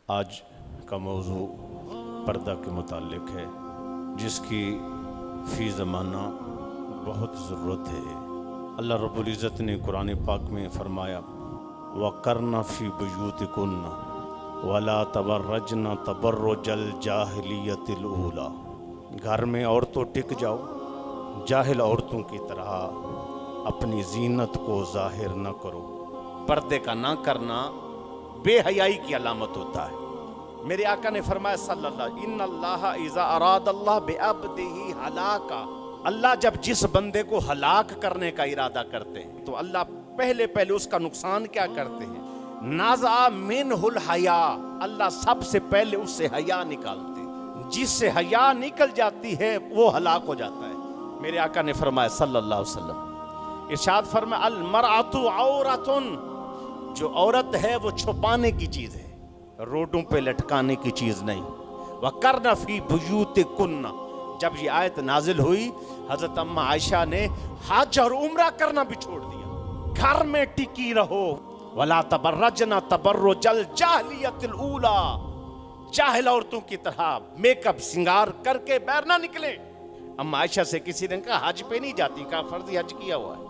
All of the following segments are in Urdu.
آج کا موضوع پردہ کے متعلق ہے، جس کی فی زمانہ بہت ضرورت ہے۔ اللہ رب العزت نے قرآن پاک میں فرمایا وَقَرْنَ فِي بُيُوتِكُنَّ وَلَا تَبَرَّجْنَ تَبَرُّجَ الْجَاهِلِيَّةِ الْأُولَى، گھر میں عورتوں ٹک جاؤ، جاہل عورتوں کی طرح اپنی زینت کو ظاہر نہ کرو۔ پردے کا نہ کرنا بے حیائی کی علامت ہوتا ہے۔ میرے آقا نے فرمایا صلی اللہ علیہ وسلم ان اللہ اذا اراد اللہ بعبدہ ہلاکا، اللہ جب جس بندے کو ہلاک کرنے کا ارادہ کرتے ہیں تو اللہ پہلے اس کا نقصان کیا کرتے ہیں؟ نازع منہ الحیا، اللہ سب سے پہلے اس سے حیا نکالتے ہیں۔ جس سے حیا نکل جاتی ہے وہ ہلاک ہو جاتا ہے۔ میرے آقا نے فرمایا صلی اللہ علیہ وسلم، ارشاد فرمایا المرأۃ عورۃ، جو عورت ہے وہ چھپانے کی چیز ہے، روڈوں پہ لٹکانے کی چیز نہیں۔ وَقَرْنَ فِي بُيُوتِكُنَّ، جب یہ آیت نازل ہوئی حضرت اما عائشہ نے حج اور عمرہ کرنا بھی چھوڑ دیا، گھر میں ٹکی رہو۔ وَلَا تَبَرَّجْنَ تَبَرُّجَ الْجَاهِلِيَّةِ الْأُولَى، جاہل عورتوں کی طرح میک اپ سنگار کر کے باہر نہ نکلیں۔ اما عائشہ سے کسی نے کہا حج پہ نہیں جاتی، کہا فرضی حج کیا ہوا ہے۔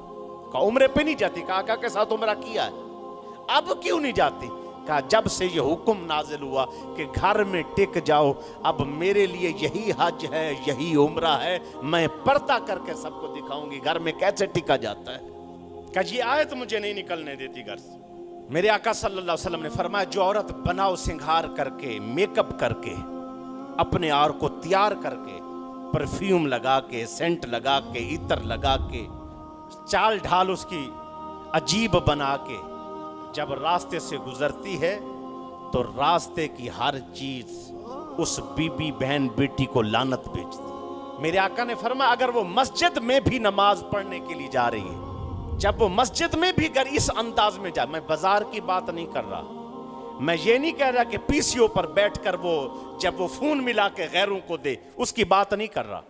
کہا عمرے پہ نہیں جاتی، کہا آقا کے ساتھ عمرہ کیا ہے۔ اب کیوں نہیں جاتی؟ کہا جب سے یہ حکم نازل ہوا کہ گھر میں ٹک جاؤ، اب میرے لیے یہی حج ہے، یہی عمرہ ہے، میں پردہ کر کے سب کو دکھاؤں گی گھر میں کیسے ٹکا جاتا ہے۔ کہا یہ آیت مجھے نہیں نکلنے دیتی گھر سے۔ میرے آقا صلی اللہ علیہ وسلم نے فرمایا جو عورت بناؤ سنگھار کر کے، میک اپ کر کے، اپنے آپ کو تیار کر کے، پرفیوم لگا کے، سینٹ لگا کے، عطر لگا کے، چال ڈھال اس کی عجیب بنا کے، جب راستے سے گزرتی ہے تو راستے کی ہر چیز اس بی بی بہن بیٹی کو لعنت بھیجتی۔ میرے آقا نے فرمایا اگر وہ مسجد میں بھی نماز پڑھنے کے لیے جا رہی ہے، جب وہ مسجد میں بھی اگر اس انداز میں جا، میں بازار کی بات نہیں کر رہا، میں یہ نہیں کہہ رہا کہ پی سی او پر بیٹھ کر وہ جب وہ فون ملا کے غیروں کو دے، اس کی بات نہیں کر رہا،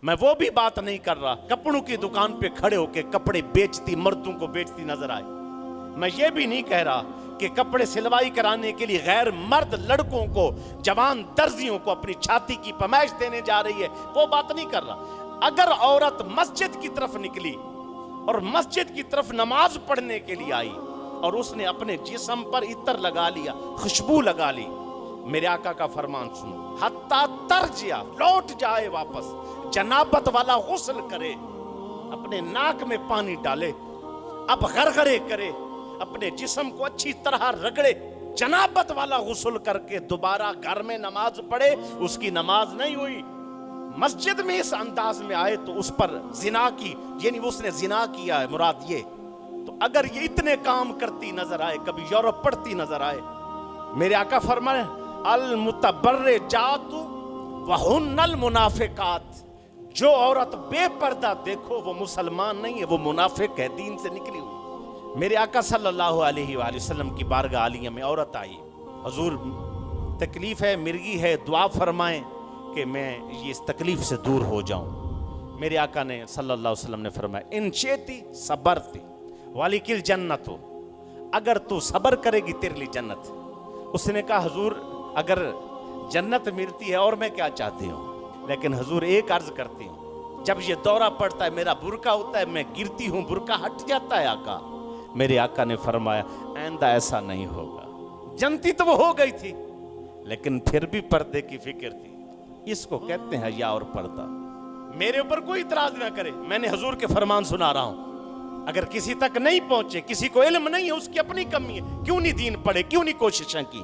میں وہ بھی بات نہیں کر رہا۔ کپڑوں کی دکان پہ کھڑے ہو کے کپڑے بیچتی، مردوں کو بیچتی نظر آئے۔ میں یہ بھی نہیں کہہ رہا کہ کپڑے سلوائی کرانے کے لیے غیر مرد لڑکوں کو، جوان درزیوں کو اپنی چھاتی کی پیمائش دینے جا رہی ہے، وہ بات نہیں کر رہا۔ اگر عورت مسجد کی طرف نکلی اور مسجد کی طرف نماز پڑھنے کے لیے آئی اور اس نے اپنے جسم پر عطر لگا لیا، خوشبو لگا لی، میرے آقا کا فرمان سنو، حتیٰ ترجع، لوٹ جائے واپس، جنابت والا غسل کرے، اپنے ناک میں پانی ڈالے، اب غرغرے کرے، اپنے جسم کو اچھی طرح رگڑے، جنابت والا غسل کر کے دوبارہ گھر میں نماز پڑھے، اس کی نماز نہیں ہوئی۔ مسجد میں اس انداز میں آئے تو اس پر زنا کی، یعنی اس نے زنا کیا ہے، مراد یہ۔ تو اگر یہ اتنے کام کرتی نظر آئے، کبھی یورپ پڑھتی نظر آئے، میرے آقا فرمائے المتبرجات وہن المنافقات، جو عورت بے پردہ دیکھو وہ مسلمان نہیں ہے، وہ منافق ہے، دین سے نکلی ہوئی۔ میرے آقا صلی اللہ علیہ وآلہ وسلم کی بارگاہ عالیہ میں عورت آئی، حضور تکلیف ہے، مرگی ہے، دعا فرمائیں کہ میں یہ اس تکلیف سے دور ہو جاؤں۔ میرے آقا نے صلی اللہ علیہ وسلم نے فرمایا ان شئتی صبرتی وَلِكِ الْجَنَّةُ، اگر تو صبر کرے گی تیرے لیے جنت۔ اس نے کہا حضور اگر جنت ملتی ہے اور میں کیا چاہتی ہوں، لیکن حضور ایک عرض کرتی ہوں، جب یہ دورہ پڑتا ہے میرا برقع ہوتا ہے، میں گرتی ہوں، برقع ہٹ جاتا ہے آقا۔ میرے آقا نے فرمایا آئندہ ایسا نہیں ہوگا۔ جنتی تو وہ ہو گئی تھی لیکن پھر بھی پردے کی فکر تھی۔ اس کو کہتے ہیں حیا اور پردہ۔ میرے اوپر کوئی اعتراض نہ کرے، میں نے حضور کے فرمان سنا رہا ہوں، اگر کسی تک نہیں پہنچے، کسی کو علم نہیں ہے، اس کی اپنی کمی ہے، کیوں نہیں دین پڑھے، کیوں نہیں کوششیں کی۔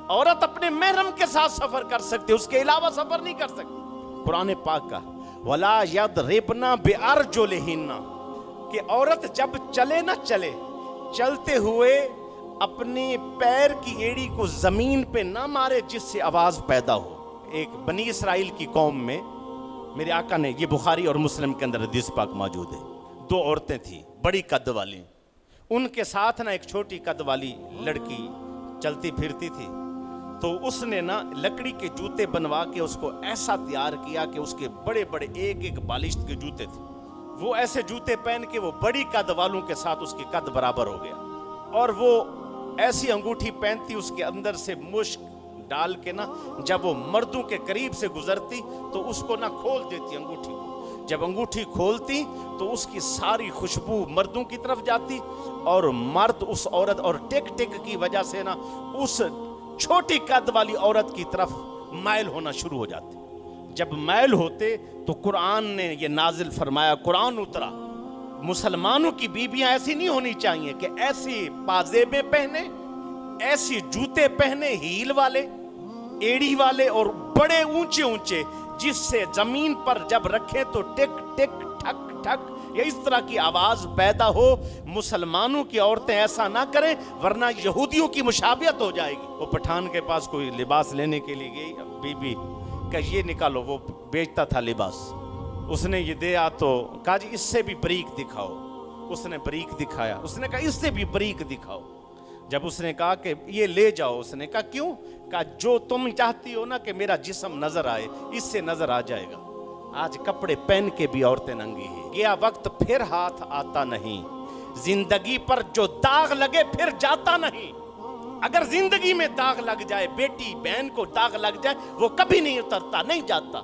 عورت اپنے محرم کے ساتھ سفر کر سکتے، اس کے علاوہ سفر نہیں کر سکتی۔ قرآن پاک کا وَلَا يَضْرِبْنَ بِأَرْجُلِهِنَّ، کہ عورت جب چلے نہ چلے، چلتے ہوئے اپنی پیر کی ایڑی کو زمین پہ نہ مارے جس سے آواز پیدا ہو۔ ایک بنی اسرائیل کی قوم میں میرے آقا نے، یہ بخاری اور مسلم کے اندر حدیث پاک موجود ہے، دو عورتیں تھیں بڑی قد والی، ان کے ساتھ نا ایک چھوٹی قد والی لڑکی چلتی پھرتی تھی، تو اس نے نا لکڑی کے جوتے بنوا کے اس کو ایسا تیار کیا کہ اس کے بڑے بڑے ایک ایک بالشت کے جوتے تھے، وہ ایسے جوتے پہن کے وہ بڑی قد والوں کے ساتھ اس کی قد برابر ہو گیا، اور وہ ایسی انگوٹھی پہنتی اس کے اندر سے مشک ڈال کے نا جب وہ مردوں کے قریب سے گزرتی تو اس کو نہ کھول دیتی انگوٹھی کو، جب انگوٹھی کھولتی تو اس کی ساری خوشبو مردوں کی طرف جاتی اور مرد اس عورت اور ٹک ٹک کی وجہ سے نا اس چھوٹی قد والی عورت کی طرف مائل ہونا شروع ہو جاتے. جب مائل ہوتے تو قرآن نے یہ نازل فرمایا، قرآن اترا، مسلمانوں کی بیویاں ایسی نہیں ہونی چاہیے کہ ایسی پازیبیں پہنے، ایسی جوتے پہنے ہیل والے، ایڑی والے اور بڑے اونچے اونچے، جس سے زمین پر جب رکھے تو ٹک ٹک ٹھک ٹھک یا اس طرح کی آواز پیدا ہو. مسلمانوں کی عورتیں ایسا نہ کریں ورنہ یہودیوں کی مشابہت ہو جائے گی. وہ پٹھان کے پاس کوئی لباس لینے کے لیے گئی بی بی کہ یہ نکالو، وہ بیچتا تھا لباس، اس نے یہ دیا تو کہا جی اس سے بھی بریک دکھاؤ. اس نے بریک دکھایا، اس نے کہا اس سے بھی بریک دکھاؤ. جب اس نے کہا کہ یہ لے جاؤ، اس نے کہا کیوں؟ کہا جو تم چاہتی ہو نا کہ میرا جسم نظر آئے، اس سے نظر آ جائے گا. آج کپڑے پہن کے بھی عورتیں ننگی ہیں. گیا وقت پھر ہاتھ آتا نہیں، زندگی پر جو داغ لگے پھر جاتا نہیں. اگر زندگی میں داغ لگ جائے، بیٹی بہن کو داغ لگ جائے، وہ کبھی نہیں اترتا، نہیں جاتا.